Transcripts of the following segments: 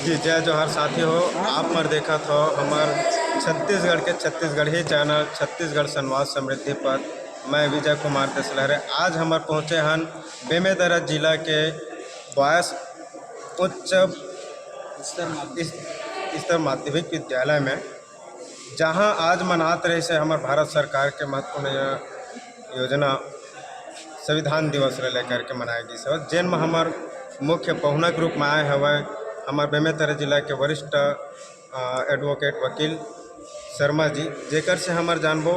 जी जय जोहार साथी हो। आप मर देखा था हमार छत्तीसगढ़ के छत्तीसगढ़ी चैनल छत्तीसगढ़ संवाद समृद्धि पर मैं विजय कुमार तेसलहरे आज हमार पहुँचे हन बेमेतरा जिला के बॉयस उच्च इस- स्तर माध्यमिक विद्यालय में, जहां आज मनात रहे से हमार भारत सरकार के महत्वपूर्ण योजना संविधान दिवस रे लेकर के मनाए गई से जेन में हमार मुख्य पहुना के रूप में आए हवे हमार बेमेतरा जिला के वरिष्ठ एडवोकेट वकील शर्मा जी, जेकर से हमार जानबो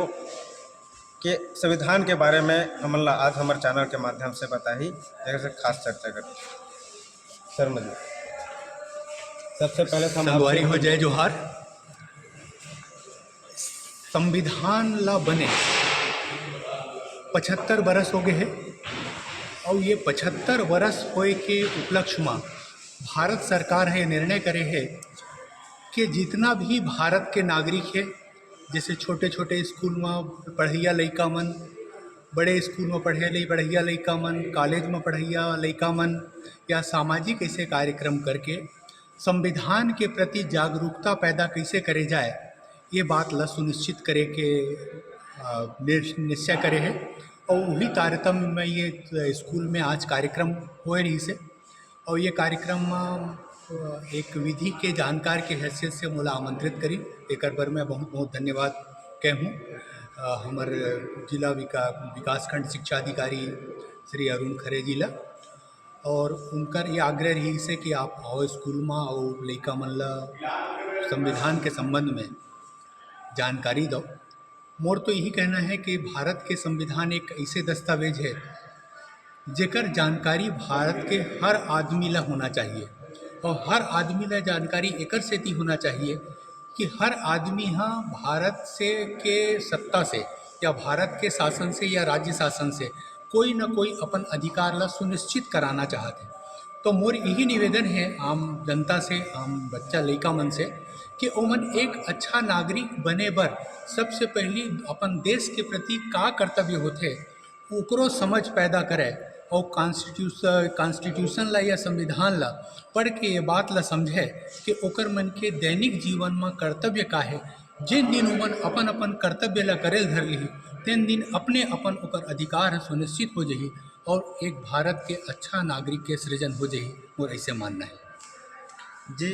कि संविधान के बारे में हमन ला आज हमारे चैनल के माध्यम से बताही, जेकर से खास चर्चा करते शर्मा जी। सबसे पहले तो हम संगवारी आपसे हो जय जोहार। संविधान ला बने 75 बरस हो गए हैं और ये 75 बरस होए के उपलक्ष्य में भारत सरकार है निर्णय करे है कि जितना भी भारत के नागरिक है, जैसे छोटे छोटे स्कूल में पढ़ैया लइका मन, बड़े स्कूल में पढ़ैया लइका मन, कॉलेज में पढ़ैया लइका मन, या सामाजिक ऐसे कार्यक्रम करके संविधान के प्रति जागरूकता पैदा कैसे करे जाए, ये बात ला सुनिश्चित करे के निश्चय करे है। और वही तारतम्य में ये स्कूल में आज कार्यक्रम हो रही से, और ये कार्यक्रम एक विधि के जानकार के हैसियत से मोला आमंत्रित करी, एक बार मैं बहुत बहुत धन्यवाद कहूँ हमार जिला विकासखंड शिक्षा अधिकारी श्री अरुण खरे जी ला। और उनकर ये आग्रह रही से कि आप आओ स्कूल में और लइका मन ला संविधान के संबंध में जानकारी दो। मोर तो यही कहना है कि भारत के संविधान एक ऐसे दस्तावेज है जेकर जानकारी भारत के हर आदमी ला होना चाहिए, और हर आदमी ला जानकारी एकर सेती होना चाहिए कि हर आदमी हाँ भारत से के सत्ता से या भारत के शासन से या राज्य शासन से कोई न कोई अपन अधिकार ला सुनिश्चित कराना चाहते। तो मोर यही निवेदन है आम जनता से, आम बच्चा लइका मन से, कि ओमन एक अच्छा नागरिक बने बर सबसे पहली अपन देश के प्रति का कर्तव्य होते ओकरो समझ पैदा करे, और कॉन्स्टिट्यूशन ला या संविधान ला पढ़ के ये बात ला समझे कि ओकर मन के दैनिक जीवन में कर्तव्य का है। जिन दिन ओमन अपन अपन कर्तव्य ला करेल धर लिही तेन दिन अपने अपन ओकर अधिकार सुनिश्चित हो जही और एक भारत के अच्छा नागरिक के सृजन हो जही। और ऐसे मानना है जी।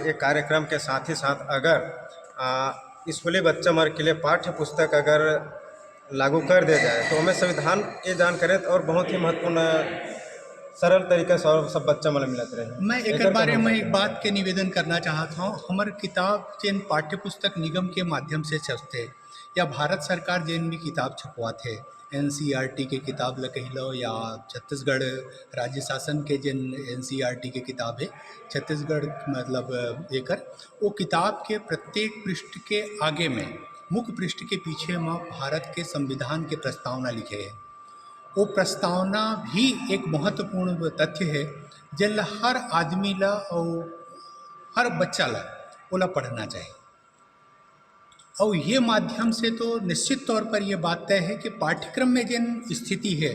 ये कार्यक्रम के साथ ही साथ अगर स्कूली बच्चा मर के लिए पाठ्य पुस्तक अगर लागू कर दिया जाए तो हमें संविधान के जानकारी और बहुत ही महत्वपूर्ण सरल तरीके से और सब बच्चा मन मिलत रहे। मैं एक बारे में एक बात के निवेदन करना चाहता हूँ। हमार किताब जिन पाठ्य पुस्तक निगम के माध्यम से छपते या भारत सरकार जिन भी किताब छपवाते, एनसीईआरटी के किताब ल कह लो या छत्तीसगढ़ राज्य शासन के जिन एनसीईआरटी के किताब है छत्तीसगढ़ मतलब एकर वो किताब के प्रत्येक पृष्ठ के आगे में मुख्य पृष्ठ के पीछे में भारत के संविधान के प्रस्तावना लिखे हैं। वो प्रस्तावना भी एक महत्वपूर्ण तथ्य है जिन हर आदमी ला और हर बच्चा ला ओला पढ़ना चाहिए। और ये माध्यम से तो निश्चित तौर पर यह बात तय है कि पाठ्यक्रम में जिन स्थिति है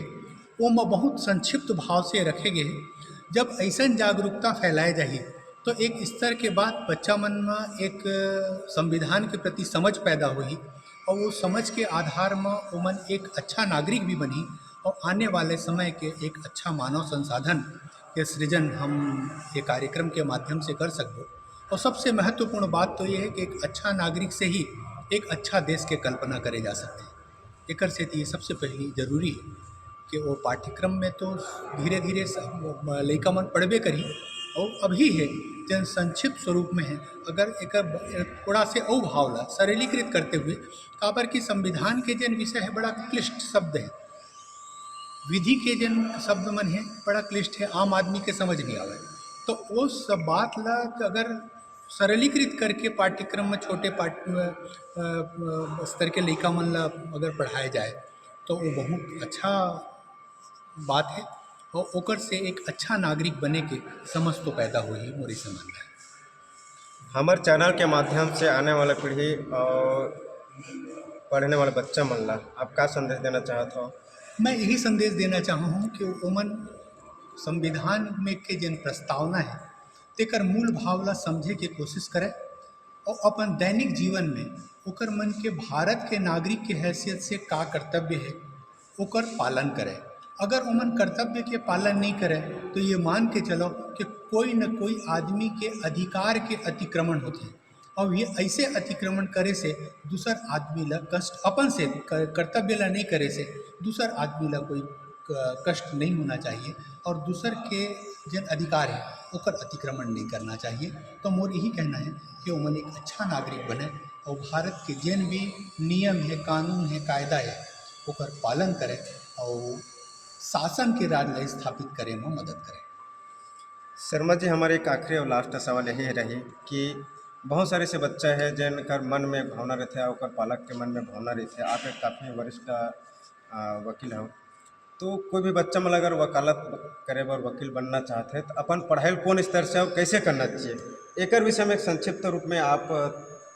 वो में बहुत संक्षिप्त भाव से रखे गए। जब ऐसा जागरूकता फैलाए जाए तो एक स्तर के बाद बच्चा मन में एक संविधान के प्रति समझ पैदा हुई, और वो समझ के आधार में वो मन एक अच्छा नागरिक भी बनी और आने वाले समय के एक अच्छा मानव संसाधन के सृजन हम ये कार्यक्रम के माध्यम से कर सकते। और सबसे महत्वपूर्ण बात तो ये है कि एक अच्छा नागरिक से ही एक अच्छा देश के कल्पना करे जा सकते हैं। एक से ये सबसे पहली जरूरी है कि वो पाठ्यक्रम में तो धीरे धीरे लइका मन पढ़बे करी, और अभी है जन संक्षिप्त स्वरूप में है। अगर एक थोड़ा से और भाव ला सरलीकृत करते हुए काबर की संविधान के जन विषय है बड़ा क्लिष्ट शब्द है, विधि के जन शब्द मन है बड़ा क्लिष्ट है, आम आदमी के समझ नहीं आवे। तो वो सब बात ला अगर सरलीकृत करके पाठ्यक्रम में छोटे स्तर के लइका मन ला अगर पढ़ाया जाए तो वो बहुत अच्छा बात है, और ओकर से एक अच्छा नागरिक बने के समझ तो पैदा हो ही मोरी से मानना है। हमारे चैनल के माध्यम से आने वाला पीढ़ी और पढ़ने वाले बच्चा मन ला आप क्या संदेश देना चाहते हो? मैं यही संदेश देना चाहूँ कि ओमन संविधान में के जिन प्रस्तावना है तेकर मूल भाव ला समझे के कोशिश करें और अपन दैनिक जीवन में ओकर मन के भारत के नागरिक के हैसियत से का कर्तव्य है ओकर पालन करें। अगर ओमन कर्तव्य के पालन नहीं करें तो ये मान के चलो कि कोई न कोई आदमी के अधिकार के अतिक्रमण होते हैं और ये ऐसे अतिक्रमण करे से दूसर आदमी ला कष्ट अपन से कर्तव्य ला नहीं करे से दूसर आदमी ला कोई कष्ट नहीं होना चाहिए और दूसर के जन अधिकार है ओकर अतिक्रमण नहीं करना चाहिए। तो मोर यही कहना है कि ओमन एक अच्छा नागरिक बने और भारत के जन भी नियम है, कानून है, कायदा है ओकर पालन करें और शासन के राज ला स्थापित करे में मदद करें। शर्मा जी, हमारे एक आखिरी और लास्ट सवाल यही रही कि बहुत सारे से बच्चा है जिनकर मन में भावना रहते और पालक के मन में भावना रहते। आप एक काफ़ी वरिष्ठ वकील हो, तो कोई भी बच्चा मतलब अगर वकालत करे बर वकील बनना चाहते हैं तो अपन पढ़ाई कौन स्तर से और कैसे करना चाहिए, एक विषय में एक संक्षिप्त रूप में आप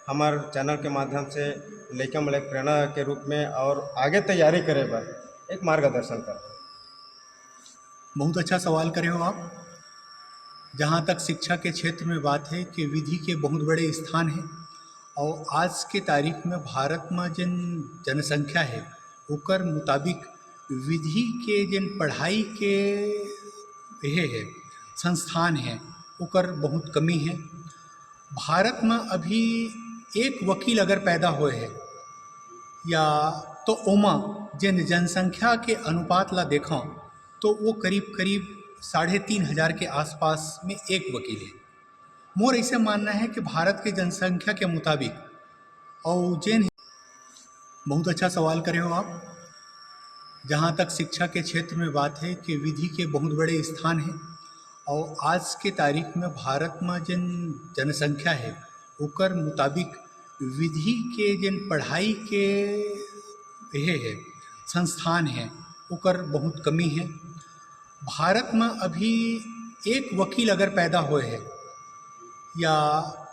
हमारे चैनल के माध्यम से लड़का मतलब एक प्रेरणा के रूप में और आगे तैयारी करे बर एक मार्गदर्शन कर। बहुत अच्छा सवाल करे हो आप। जहाँ तक शिक्षा के क्षेत्र में बात है कि विधि के बहुत बड़े स्थान है और आज के तारीख में भारत में जिन जनसंख्या है ओकर मुताबिक विधि के जिन पढ़ाई के ये है संस्थान है ओकर बहुत कमी है। भारत में अभी एक वकील अगर पैदा हुए है या तो ओमा जिन जनसंख्या के अनुपात ला देखा तो वो करीब करीब 3,500 के आसपास में एक वकील है। मोर ऐसे मानना है कि भारत के जनसंख्या के मुताबिक और जिन बहुत अच्छा सवाल करे हो आप। जहाँ तक शिक्षा के क्षेत्र में बात है कि विधि के बहुत बड़े स्थान है और आज के तारीख में भारत में जिन जनसंख्या है ओकर मुताबिक विधि के जिन पढ़ाई के ये है संस्थान है ओकर बहुत कमी है। भारत में अभी एक वकील अगर पैदा हुए है या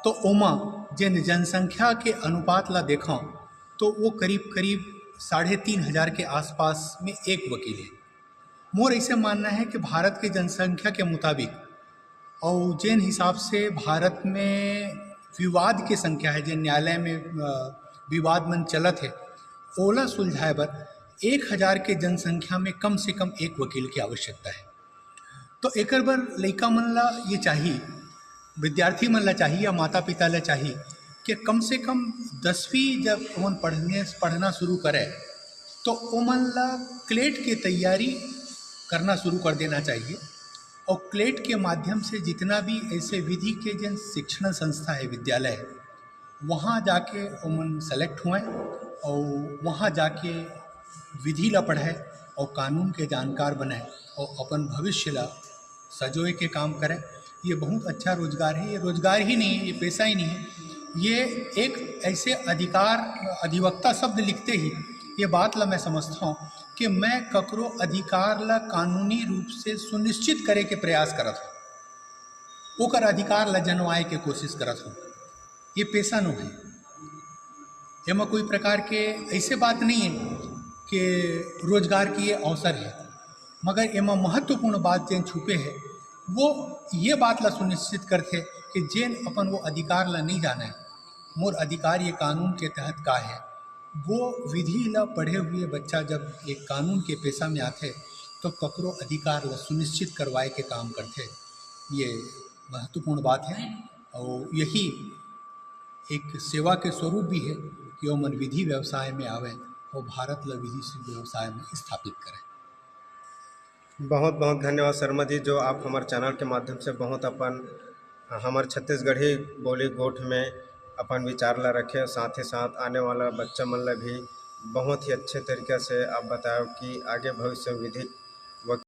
तो ओमा जिन जनसंख्या के अनुपात ला देखा तो वो करीब करीब 3,500 के आसपास में एक वकील है। मोर ऐसे मानना है कि भारत के जनसंख्या के मुताबिक और जिन हिसाब से भारत में विवाद की संख्या है, जिन न्यायालय में विवाद मन चलत है ओला सुलझाए बर 1,000 के जनसंख्या में कम से कम एक वकील की आवश्यकता है। तो एकर बर लइका मन ला ये चाहिए, विद्यार्थी मन ला चाहिए या माता पिता ला चाहिए कि कम से कम 10वीं जब ओमन पढ़ना शुरू करे तो ओमन ला क्लेट की तैयारी करना शुरू कर देना चाहिए और क्लेट के माध्यम से जितना भी ऐसे विधि के जन शिक्षण संस्था है, विद्यालय है, वहाँ जाके ओमन सेलेक्ट हुए और वहाँ जाके विधि ला पढ़े और कानून के जानकार बने और अपन भविष्य ला सजोए के काम करें। ये बहुत अच्छा रोजगार है। ये रोजगार ही नहीं है, ये पेशा ही नहीं है, ये एक ऐसे अधिवक्ता शब्द लिखते ही ये बात ला मैं समझता हूँ कि मैं ककरो अधिकार ला कानूनी रूप से सुनिश्चित करे के प्रयास करत हूँ, ओकर अधिकार ला जनवाए के कोशिश करत हूँ। ये पेशा नो है, एमा कोई प्रकार के ऐसे बात नहीं है कि रोजगार की ये अवसर है, मगर एमा महत्वपूर्ण बात जेन छुपे है वो ये बात ला सुनिश्चित करते कि जेन अपन वो अधिकार ला नहीं जाने, मोर अधिकार ये कानून के तहत का है। वो विधि ला पढ़े हुए बच्चा जब एक कानून के पेशा में आते तो ककरो अधिकार ला सुनिश्चित करवाए के काम करते। ये महत्वपूर्ण बात है और यही एक सेवा के स्वरूप भी है कि ओमन विधि व्यवसाय में आवे और भारत ला विधि व्यवसाय में स्थापित करें। बहुत बहुत धन्यवाद शर्मा जी, जो आप हमारे चैनल के माध्यम से बहुत अपन हमारे छत्तीसगढ़ी बोली गोठ में अपन विचार ला रखे, साथ ही साथ आने वाला बच्चा मन ला भी बहुत ही अच्छे तरीके से आप बताओ कि आगे भविष्य में विधि